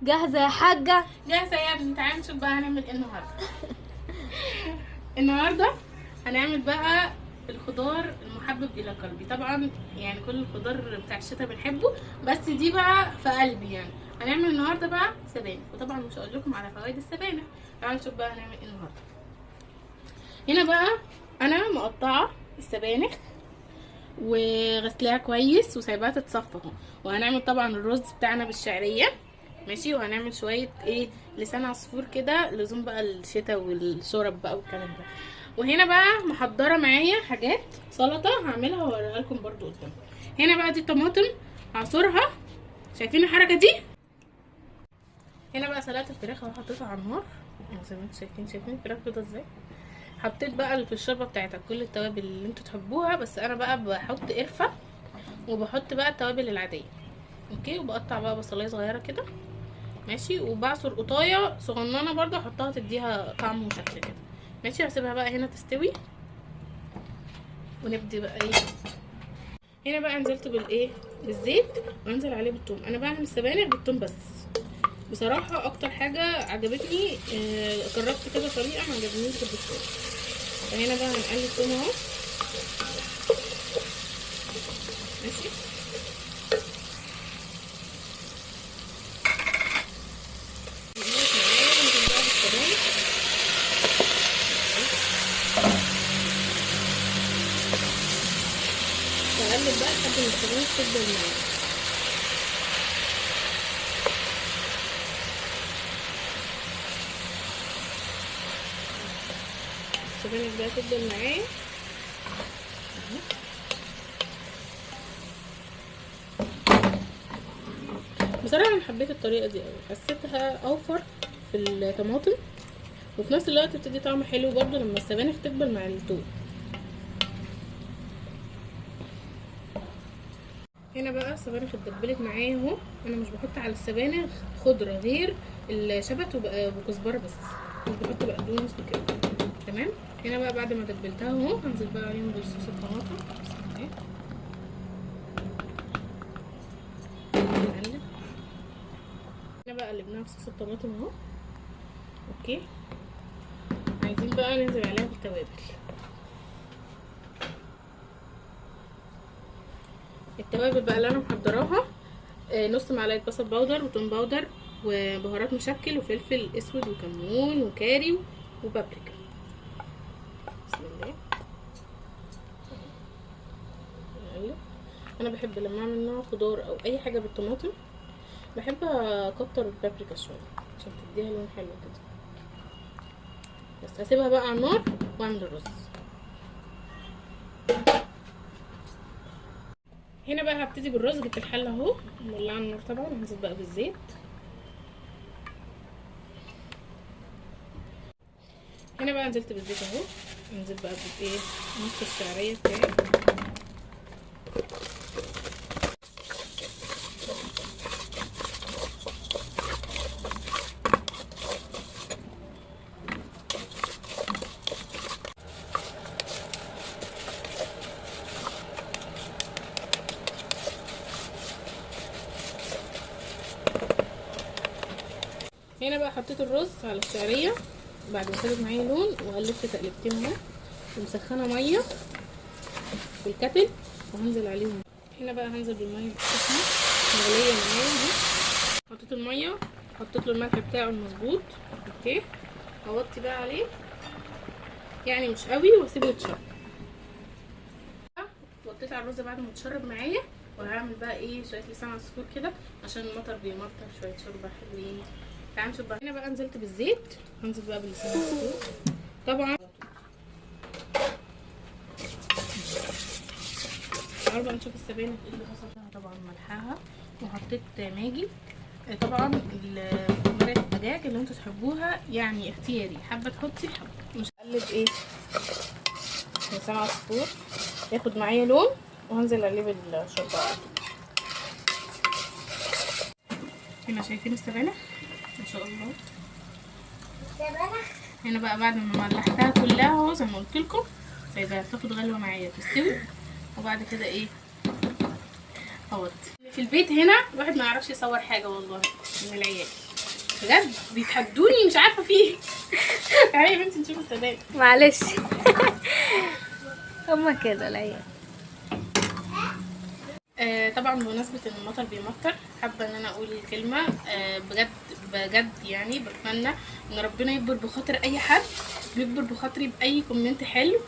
جاهزة يا حاجة؟ جاهزة يا ابني. تعالي نشوف بقى هنعمل ايه النهاردة. النهاردة هنعمل بقى الخضار المحبب الى قلبي. طبعا يعني كل الخضار بتاع الشتاء بنحبه، بس دي بقى في قلبي. يعني هنعمل النهاردة بقى سبانخ، وطبعا مش هقول لكم على فوائد السبانخ. تعالوا نشوف بقى هنعمل ايه النهاردة. هنا بقى انا مقطعة السبانخ وغسلاها كويس وسايباها تتصفى اهو. وهنعمل طبعا الرز بتاعنا بالشعريه، ماشي. وهنعمل شويه ايه، لسان عصفور كده، لزوم بقى الشتاء والشرب بقى والكلام ده. وهنا بقى محضره معايا حاجات سلطه هعملها وهوريها لكم برده قدام. هنا بقى دي طماطم هعصرها، شايفين الحركه دي. هنا بقى سلقت الفراخ اهو، حطيتها على النار زي ما انتم شايفين الفراخ كده ازاي. حطيت بقى في الشوربه بتاعتها كل التوابل اللي انتوا تحبوها، بس انا بقى بحط قرفه وبحط بقى التوابل العاديه، اوكي. وبقطع بقى بصلايه صغيره كده، ماشي. وبعصر قطايه صغننه برضو احطها تديها طعم وشكل كده، ماشي. هسيبها بقى هنا تستوي ونبدي بقى ايه. هنا بقى نزلت بالايه، بالزيت، وانزل عليه بالثوم. انا بعمل السبانخ بالثوم بس، بصراحه اكتر حاجه عجبتني. جربت كذا طريقه ما عجبنيش بالثوم. فهنا بقى هنقلب الثوم اهو، ماشي. بقلب بقى لحد ما السبانخ تفضل معايا. السبانخ بقى تفضل معايا. بصراحه انا حبيت الطريقه دي قوي، حسيتها اوفر في الطماطم، وفي نفس الوقت بتدي طعم حلو برضو لما السبانخ تقبل مع الثوم. هنا بقى السبانخ اتبلت معايا اهو. انا مش بحط على السبانخ خضره غير الشبت وكزبره بس، مش بحط بقدونس وكده، تمام. هنا بقى بعد ما دبلتها اهو هنزل بقى عليهم بصوص الطماطم. نقلب. هنا بقى قلبناها بصوص الطماطم اهو، اوكي. عايزين بقى ننزل عليها بالتوابل. التوابل بقى اللي انا محضراها نص معلقه بصل باودر وتوم باودر وبهارات مشكل وفلفل اسود وكمون وكاري وبابريكا. بسم الله. نقلب. انا بحب لما اعمل نوع خضار او اي حاجه بالطماطم بحب اكتر البابريكا شويه عشان تديها لون حلو كده. بس هسيبها بقى على النار واعمل الرز. هنا بقى هبتدي بالرز. جبت الحله اهو مولعه النار طبعا، وهنزل بقى بالزيت. هنا بقى نزلت بالزيت اهو، ننزل بقى بايه، نص الشعريه بتاعي. هنا بقى حطيت الرز على الشعريه بعد ما خدت معايا لون، وقلبت تقلبتين اهو، ومسخنه ميه في الكتل وهنزل عليهم. هنا بقى هنزل بالميه السخنه مغليه معايا اهو. حطيت الميه، حطيت له الملح بتاعه المظبوط، اوكي. هوطي بقى عليه يعني مش قوي، واسيبه يتشرب. وطيت على الرز بعد ما اتشرب معايا، وهعمل بقى ايه شويه لسان عصفور كده عشان المطر بيمطر، شويه شوربه حلوين. تعالوا نشوف بقى. هنا بقى نزلت بالزيت، هنزل بقى باللسان عصفور طبعا. تعالوا بقى نشوف السبانخ ايه اللي حصل لها. طبعا ملحها، وحطيت ماجي. طبعا مرقه الدجاج اللي انتوا تحبوها يعني اختياري، حابه تحطي حابه مش. هقلب ايه لسان عصفور ياخد معايا لون، وهنزل عليه بالشوربه. هنا شايفين السبانخ ما شاء الله. هنا بقى بعد ما ملحتها كلها اهو زي ما قلت لكم، سايباها تاخد غلوه معايا تستوي، وبعد كده ايه اهوت. في البيت هنا الواحد ما يعرفش يصور حاجه والله، من العيال بجد بيتحدوني مش عارفه فيه. تعالي يا بنتي نشوف السداد. معلش. هما كده العيال. طبعا بمناسبة ان المطر بيمطر حابة ان انا اقول الكلمة بجد بجد يعني بتمنى ان ربنا يكبر بخاطر اي حد، بيكبر بخاطري باي كومنت حلو.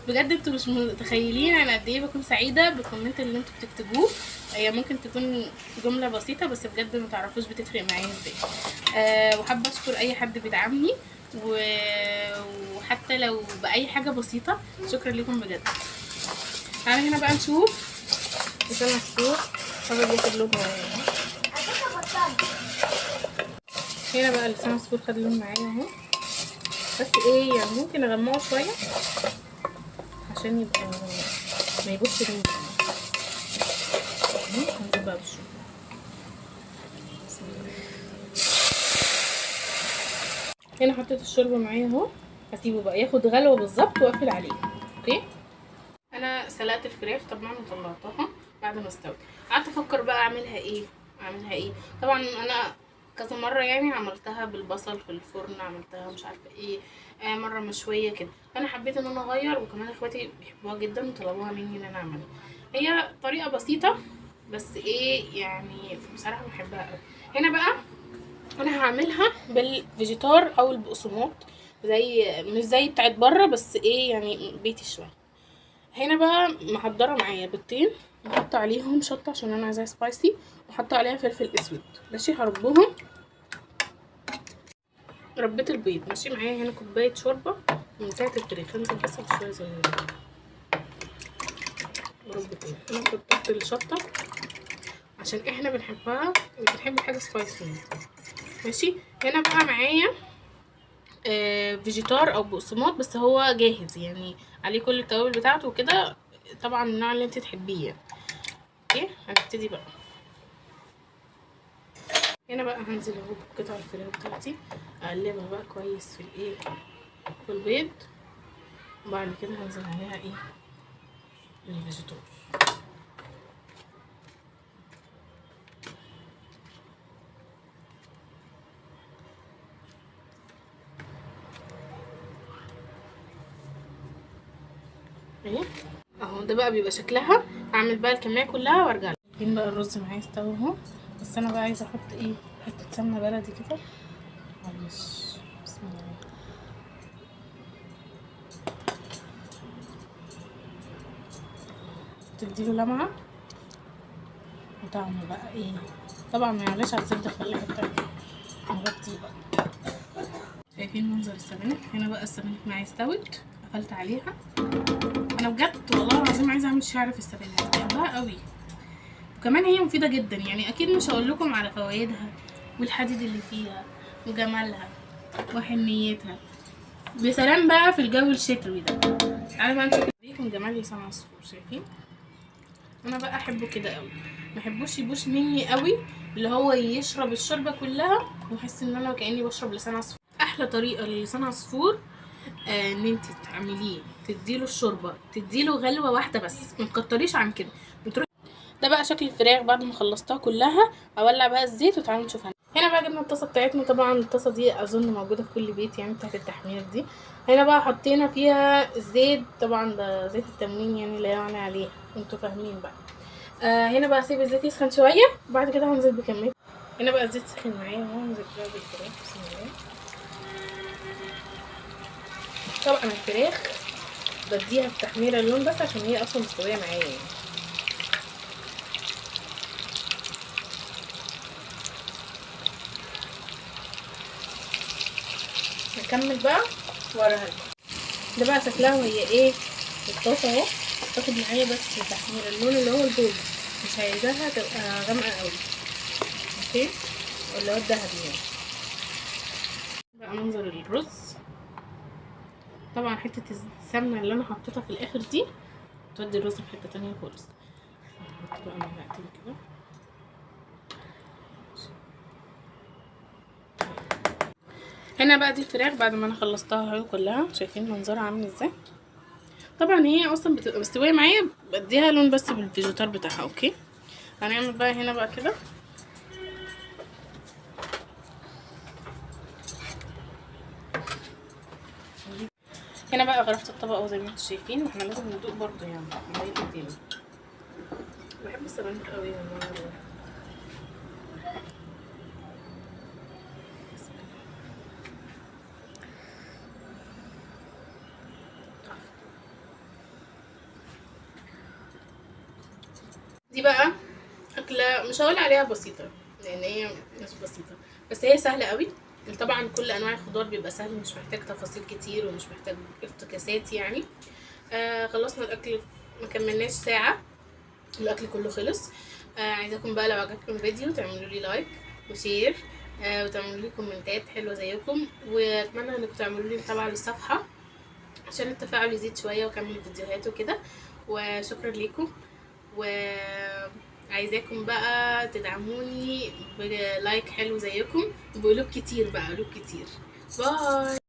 بجد انتوا مش متخيلين انا قد ايه بكون سعيدة بالكومنت اللي انتوا بتكتبوه. هي ممكن تكون جملة بسيطة بس بجد ما تعرفوش بتفرق معايا ازاي. وحابة اشكر اي حد بيدعمني وحتى لو باي حاجة بسيطة، شكرا لكم بجد. تعالى هنا بقى نشوف لسان عصفور فاضل ياخد لون معايا. هنا بقى لسان عصفور خد لون معايا اهو، بس ايه يعني ممكن اغمقه شويه عشان يبقى ما يبصش مني. هنزل بقى بالشوك. هنا حطيت الشوربه معايا اهو، هسيبه بقى ياخد غلوه بالظبط واقفل عليه. اوكي، انا سلقت الفراخ طبعا وطلعتها بعد ما استوت. قعدت افكر بقى اعملها ايه. طبعا انا كذا مره يعني عملتها بالبصل في الفرن، عملتها مش عارفه ايه مره مشويه كده، فانا حبيت ان انا اغير، وكمان اخواتي بيحبوها جدا وطلبوها مني ان انا اعملها. هي طريقه بسيطه بس ايه يعني بصراحه بحبها قوي. هنا بقى انا هعملها بالفيجيتار او البقسماط، مش زي بتاعت بره بس ايه يعني بيتي شويه. هنا بقى محضره معايا بيضتين، بحط عليهم شطه عشان انا عايزاها سبايسي، وحط عليها فلفل اسود. ماشي، هربهم. ربيت البيض. ماشي، معايا هنا كوبايه شوربه من بتاعه الفراخ، انزل بس شويه صغيرين وربيتين. انا كترت الشطه عشان احنا بنحب حاجه سبايسي. ماشي، هنا بقى معايا فيجيتار او بقسماط بس هو جاهز يعني عليه كل التوابل بتاعته وكده، طبعا النوع اللي انت تحبيه. اوكي، هنبتدي بقى. هنا بقى هنزل اهو بقطع الفراخ بتاعتي، اقلبها بقى كويس في الايه في البيض، وبعد كده هنزل عليها ايه الفيجيتار. اهي اهو، ده بقى بيبقى شكلها. هعمل بقى الكميه كلها وارجع لكم. بقى الرز معايا استوى اهو، بس انا بقى عايزه احط ايه حته سمنه بلدي كده على الوش. بسم الله. تديله لمعه وطعمه بقى ايه. طبعا ما يعلاش على الزبده، خليها حته نغطيه بقى. شايفين منظر السبانخ؟ هنا بقى السبانخ معايا استوت، قفلت عليها. انا بجد والله العظيم عايزه اعمل شعر في السبانخ، بحبها قوي، وكمان هي مفيده جدا. يعني اكيد مش هقول لكم على فوائدها والحديد اللي فيها وجمالها وحنيتها. بسلام بقى في الجو الشتوي ده. تعالوا بقى نشوف بيكم جمال لسان عصفور. شايفين؟ انا بقى احبه كده قوي، ما احبوش يبوش مني قوي، اللي هو يشرب الشوربه كلها واحس ان انا كاني بشرب لسان عصفور. احلى طريقه للسان عصفور ان انت تعمليه، تديله الشوربه، تديله غلوه واحده بس، ما تكتريش عن كده. ده بقى شكل الفراخ بعد ما خلصتها كلها. اولع بقى الزيت وتعالوا نشوفها. هنا بقى جبنا الطاسه بتاعتنا، طبعا الطاسه دي اظن موجوده في كل بيت يعني بتاعت التحمير دي. هنا بقى حطينا فيها الزيت، طبعا ده زيت التموين يعني لا يعني عليه، انتوا فاهمين بقى. هنا بقى اسيب الزيت يسخن شويه وبعد كده هنزل بكميه. هنا بقى الزيت سخن معايا اهو، هنزل بقى بالفراخ. بسم الله. طبعا الفراخ بديها التحميره اللون بس عشان هي اصلا مستويه معايا يعني. نكمل بقى وراها. ده بقى شكلها وهي ايه الطاسه اهو، تاخد معايا بس تحمير اللون اللي هو البيض، مش عايزاها تبقى غامقه قوي. اوكي، اللي هو الذهبي يعني. بقى منظر الرز، طبعا حته السمنه اللي انا حطيتها في الاخر دي تودي الرز في حته تانية خالص. هحط بقى معلقتين كده. هنا بقى دي الفراخ بعد ما انا خلصتها اهي كلها، شايفين منظرها عامل ازاي. طبعا هي اصلا بتبقى مستويه معايا، بديها لون بس بالفيجيتار بتاعها. اوكي، هنعمل بقى هنا بقى كده هنا بقى غرفت الطبق اهو زي ما انتم شايفين، واحنا لازم ندوق برضه يعني ميه تاني. بحب السبانخ قوي والله. دي بقى اكله مش هقول عليها بسيطه لان هي مش بسيطه، بس هي سهله قوي. طبعا كل انواع الخضار بيبقى سهل، مش محتاج تفاصيل كتير ومش محتاج افتكاسات يعني. خلصنا الاكل ما كملناش ساعه الاكل كله خلص. عايزاكم بقى لو عجبكم الفيديو تعملوا لي لايك وشير، وتعملوا لي كومنتات حلوه زيكم، واتمنى انكم تعملوا لي متابعه للصفحه عشان التفاعل يزيد شويه واكمل فيديوهات وكده. وشكرا ليكم، وعايزاكم بقى تدعموني بلايك حلو زيكم وبقلوب كتير بقى، قلوب كتير. باي.